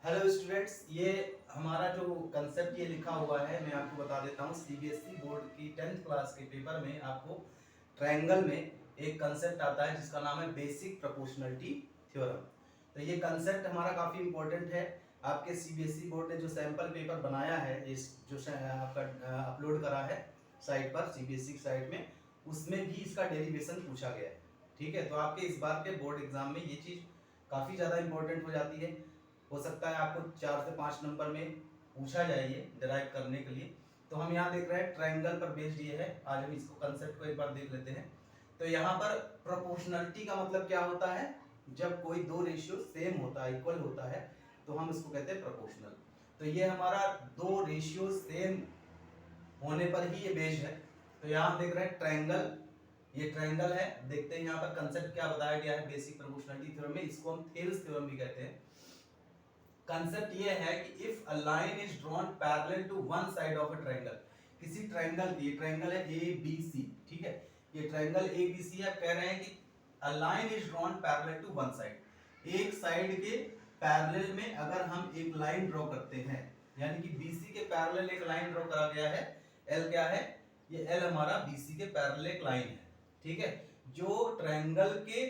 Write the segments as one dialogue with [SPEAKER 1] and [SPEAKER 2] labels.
[SPEAKER 1] Hello students, ये हमारा जो कंसेप्ट ये लिखा हुआ है मैं आपको बता देता हूँ। सीबीएसई बोर्ड की 10th क्लास के पेपर में आपको ट्रायंगल में एक कंसेप्ट आता है जिसका नाम है बेसिक प्रोपोर्शनलिटी थ्योरम। तो ये कंसेप्ट हमारा काफ़ी इंपॉर्टेंट है। आपके सीबीएसई बोर्ड ने जो सैंपल पेपर बनाया है, इस जो आपका अपलोड करा है साइट पर, सीबीएसई की साइट में, उसमें भी इसका डेरिवेशन पूछा गया है। ठीक है, तो आपके इस बार के बोर्ड एग्जाम में ये चीज़ काफ़ी ज़्यादा इंपॉर्टेंट हो जाती है। हो सकता है आपको 4 से 5 नंबर में पूछा जाए ये डिराइव करने के लिए। तो हम यहाँ देख रहे हैं ट्रायंगल पर बेस्ड ये है। आज हम इसको कंसेप्ट को एक बार देख लेते हैं। तो यहाँ पर प्रोपोर्शनलिटी का मतलब क्या होता है? जब कोई दो रेशियो सेम होता है, इक्वल होता है, तो हम इसको कहते हैं प्रोपोर्शनल। तो ये हमारा दो रेशियो सेम होने पर ही ये बेस्ड है। तो यहाँ देख रहे हैं ट्रायंगल, ये ट्रायंगल है। देखते हैं यहाँ पर कंसेप्ट क्या बताया गया है बेसिक प्रोपोर्शनलिटी थ्योरम में। इसको हम थेल्स थ्योरम भी कहते हैं। कंसेप्ट ये है कि if a line is drawn parallel to one side of a triangle, किसी ट्रायंगल, ये ट्रायंगल है ए बी सी, ठीक है, ये ट्रायंगल ए बी सी है। कह रहे हैं कि a line is drawn parallel to one side, एक साइड के पैरेलल में अगर हम एक लाइन ड्रॉ करते हैं, यानी कि बीसी के पैरेलल एक लाइन ड्रॉ करा गया है। एल क्या है? ये एल हमारा बीसी के पैरेलल एक लाइन है, ठीक है, जो ट्रायंगल के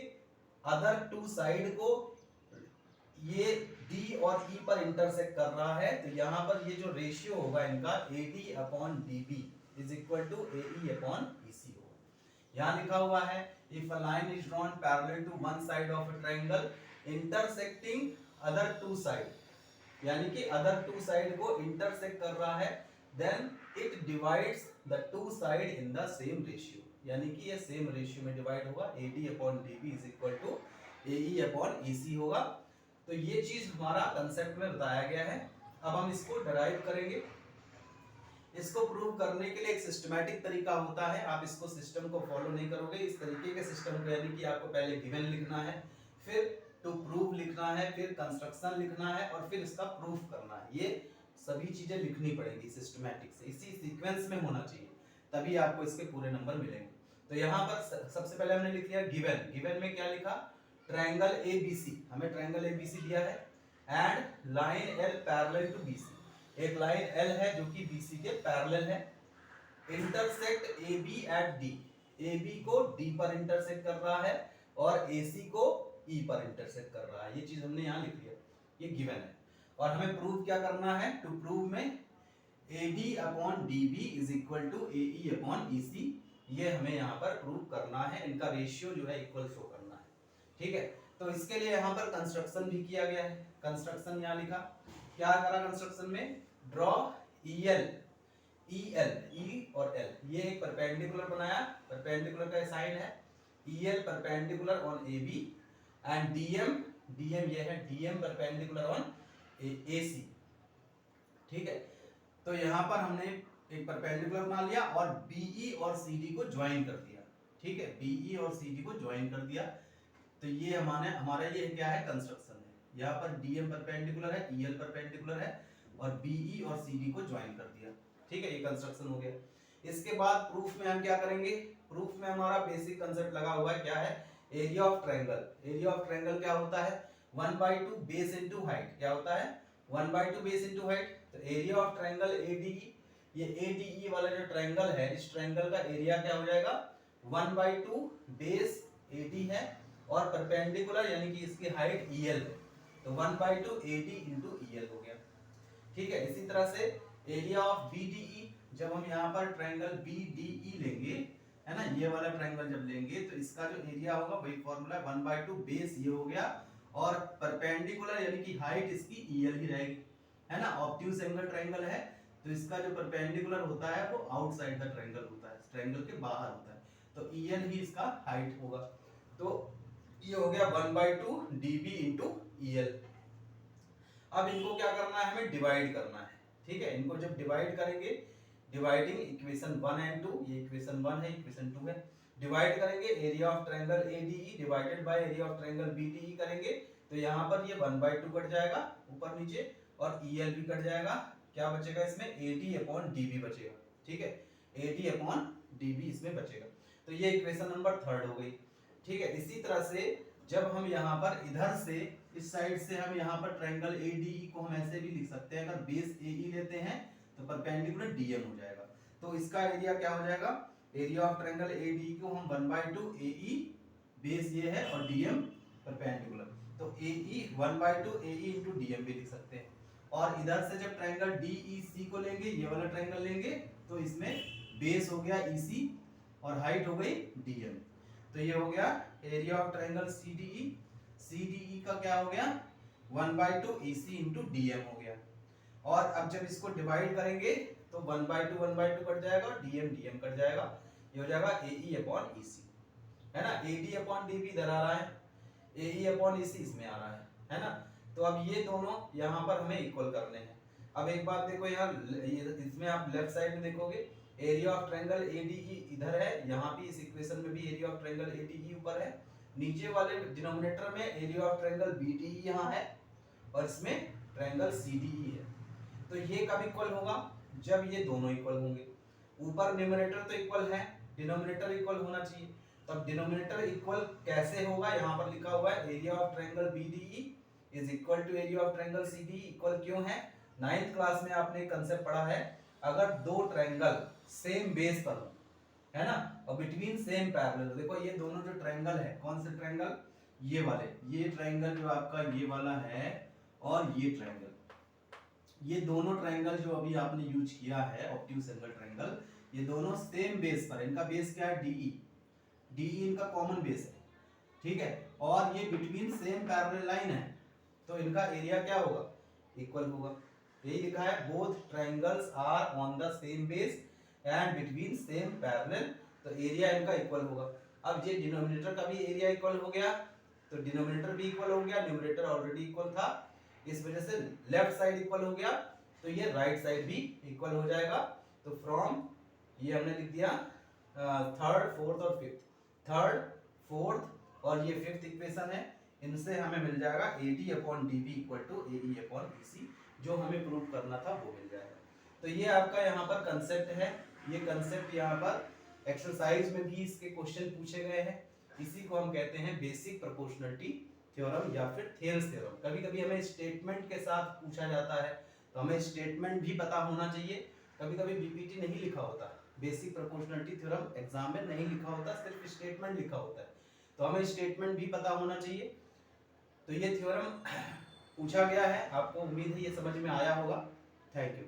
[SPEAKER 1] अदर टू साइड को ये डी और ई पर इंटरसेक्ट कर रहा है। तो यहाँ पर ये जो रेशियो होगा इनका AD upon DB is equal to AE upon EC होगा। यहाँ लिखा हुआ है if a line is drawn parallel to one side of a triangle intersecting other two side, यानी कि अदर टू साइड को इंटरसेक्ट कर रहा है, then it divides the two side in the same ratio, यानी कि ये सेम रेशियो में डिवाइड होगा। AD upon DB is equal to AE upon EC होगा। तो ये चीज हमारा कंसेप्ट में बताया गया है। अब हम इसको डराइव करेंगे। इसको प्रूव करने के लिए एक सिस्टमैटिक तरीका होता है। आप इसको सिस्टम को फॉलो नहीं करोगे इस तरीके के सिस्टम को, यानी कि आपको पहले गिवन लिखना है, फिर टू प्रूव लिखना है, फिर कंस्ट्रक्शन लिखना है, और फिर इसका प्रूफ करना है। ये सभी चीजें लिखनी पड़ेगी सिस्टमैटिक से, इसी सीक्वेंस में होना चाहिए, तभी आपको इसके पूरे नंबर मिलेंगे। तो यहाँ पर सबसे पहले हमने लिख लिया गिवन। गिवन में क्या लिखा? ट्रायंगल ABC, हमें ट्रायंगल ABC दिया है, and line L parallel to BC, एक लाइन L है जो कि BC के पैरेलल है, intersect AB at D, AB को D पर इंटरसेक्ट कर रहा है और AC को E पर इंटरसेक्ट कर रहा है। ये चीज हमने यहाँ लिख लिया, ये गिवन है। और हमें प्रूव क्या करना है? टू प्रूव में AD upon DB is equal to AE upon EC, ये हमें यहाँ पर प्रूव करना है। इनका रेशियो जो है इक्वल शो करना है, ठीक है। तो इसके लिए यहाँ पर कंस्ट्रक्शन भी किया गया है। कंस्ट्रक्शन यहाँ लिखा, क्या करा कंस्ट्रक्शन में? ड्रॉ EL, EL, E और L, ये एक परपेंडिकुलर बनाया, परपेंडिकुलर का साइन है। EL perpendicular on AB and DM, DM ये है DM परपेंडिकुलर ऑन AC, ठीक है। तो यहाँ पर हमने एक परपेंडिकुलर बना लिया और BE और CD को ज्वाइन कर दिया, ठीक है, BE और CD को ज्वाइन कर दिया। तो ये हमारा ये क्या है? कंस्ट्रक्शन है। यहाँ पर DM परपेंडिकुलर है, EL परपेंडिकुलर है, और BE और CD को ज्वाइन कर दिया, ठीक है, ये कंस्ट्रक्शन हो गया। इसके बाद प्रूफ में हम क्या करेंगे? प्रूफ में हमारा बेसिक कंसेप्ट लगा हुआ है, क्या है? Area of triangle. Area of triangle क्या होता है? 1/2 बेस इनटू हाइट। क्या होता है? 1/2 बेस इनटू हाइट। तो एरिया ऑफ ट्रायंगल ADE, ये ADE वाला जो ट्रायंगल है, इस ट्रायंगल का एरिया क्या हो जाएगा? 1/2 बेस AD है और परपेंडिकुलर यानी कि इसकी हाइट EL है, तो 1/2 AD इंटू EL हो गया, ठीक है। इसी तरह से एरिया ऑफ BDE, जब हम यहाँ पर ट्रायंगल BDE लेंगे, है ना, ये वाला ट्रायंगल जब लेंगे, तो इसका जो एरिया होगा वही फॉर्मूला 1/2 बेस ये हो गया, और परपेंडिकुलर यानी कि हाइट इसकी EL ही रहेगी, है ना। ऑब्ट्यूज एंगल ट्रायंगल है, तो इसका जो परपेंडिकुलर होता है वो आउटसाइड द ट्रायंगल होता है, ट्रायंगल के बाहर होता है, तो EL ही इसका हाइट होगा। तो ये हो गया 1/2 DB इंटू EL। अब इनको क्या करना है? हमें डिवाइड करना है, ठीक है। इनको जब डिवाइड करेंगे, डिवाइडिंग इक्वेशन 1 एंड 2, ये इक्वेशन 1 है, इक्वेशन 2 है, डिवाइड करेंगे area of triangle ADE divided by area of triangle BDE करेंगे, तो यहाँ पर ये 1/2 कट जाएगा ऊपर नीचे, और EL भी कट जाएगा। क्या बचेगा इसमें? AD अपॉन DB बचेगा, ठीक है, AD अपॉन DB इसमें बचेगा। तो ये इक्वेशन नंबर 3 हो गई, ठीक है। इसी तरह से जब हम यहाँ पर इधर से इस साइड से हम यहाँ पर ट्रायंगल ADE को हम ऐसे भी लिख सकते हैं, अगर बेस AE लेते हैं तो परपेंडिकुलर DM हो जाएगा। तो इसका एरिया क्या हो जाएगा, एरिया ऑफ ट्रायंगल ADE को हम 1/2 AE बेस ये है और DM परपेंडिकुलर, तो AE 1/2 AE इंटू DM भी लिख सकते हैं। और इधर से जब ट्रायंगल DEC को लेंगे, ये वाला ट्रायंगल लेंगे, तो इसमें बेस हो गया EC और हाइट हो गई DM। तो ये हो गया area of triangle CDE। CDE का क्या हो गया 1/2 EC इंटू DM हो गया। और अब जब इसको डिवाइड करेंगे तो 1/2 कट जाएगा और DM कट जाएगा, ये हो जाएगा AE अपॉन EC, है ना। AD अपॉन DB इधर आ रहा है, AE अपॉन EC इसमें आ रहा है ना। तो अब ये दोनों यहाँ पर हमें इक्वल करने हैं। अब एक बात देखो यार, इसमें आप लेफ्ट साइड में देखोगे एरिया ऑफ ट्रायंगल ADE इधर है, यहाँ भी इस इक्वेशन में भी एरिया ऑफ ट्रायंगल ADE ऊपर है, नीचे वाले डिनोमिनेटर में एरिया ऑफ ट्रायंगल BDE यहाँ है और इसमें ट्रायंगल CDE है। तो ये कब इक्वल होगा, जब ये दोनों इक्वल होंगे। ऊपर न्यूमरेटर तो इक्वल है, डिनोमिनेटर इक्वल होना चाहिए। तो अब डिनोमिनेटर इक्वल कैसे होगा, यहाँ पर लिखा हुआ है area of triangle BDE is equal to area of triangle CDE। Equal क्यों है, 9th क्लास में आपने कंसेप्ट पढ़ा है, अगर दो ट्रायंगल सेम बेस पर हो, है ना, और बिटवीन सेम पैरेलल। देखो ये दोनों जो ट्रायंगल है, कौन से ट्रायंगल, ये वाले, ये ट्रायंगल जो आपका ये वाला है और ये ट्रायंगल, ये दोनों ट्रायंगल जो अभी आपने यूज किया है ऑब्ट्यूज एंगल ट्रायंगल, ये दोनों सेम बेस पर, इनका बेस क्या है DE इनका कॉमन बेस है, ठीक है, और ये बिटवीन सेम पैरेलल लाइन है, तो इनका एरिया क्या होगा, इक्वल होगा। यही लिखा है both triangles are on the same base and between same parallel, तो एरिया इनका इक्वल होगा। अब ये डिनोमिनेटर का भी एरिया इक्वल हो गया, तो डिनोमिनेटर भी इक्वल हो गया, न्यूमरेटर ऑलरेडी इक्वल था, इस वजह से लेफ्ट साइड इक्वल हो गया, तो ये राइट साइड भी इक्वल हो जाएगा। तो फ्रॉम ये हमने लिख दिया थर्ड फोर्थ और फिफ्थ, थर्ड फोर्थ और ये फिफ्थ इक्वेशन है, इनसे हमें मिल जाएगा AD upon DB equal to AE upon BC, जो हमें प्रूव करना था वो मिल जाएगा। तो ये आपका यहाँ पर कंसेप्ट है, ये कंसेप्ट यहाँ पर एक्सरसाइज में भी इसके क्वेश्चन पूछे गए हैं। इसी को हम कहते हैं बेसिक प्रोपोर्शनलिटी थ्योरम या फिर थेल्स थ्योरम। कभी कभी हमें स्टेटमेंट के साथ पूछा जाता है, तो हमें स्टेटमेंट भी पता होना चाहिए। कभी कभी BPT नहीं लिखा होता, बेसिक प्रोपोर्शनलिटी थ्योरम एग्जाम में नहीं लिखा होता, सिर्फ स्टेटमेंट लिखा होता है, तो हमें स्टेटमेंट भी पता होना चाहिए। तो ये थ्योरम पूछा गया है, आपको उम्मीद है ये समझ में आया होगा। Thank you.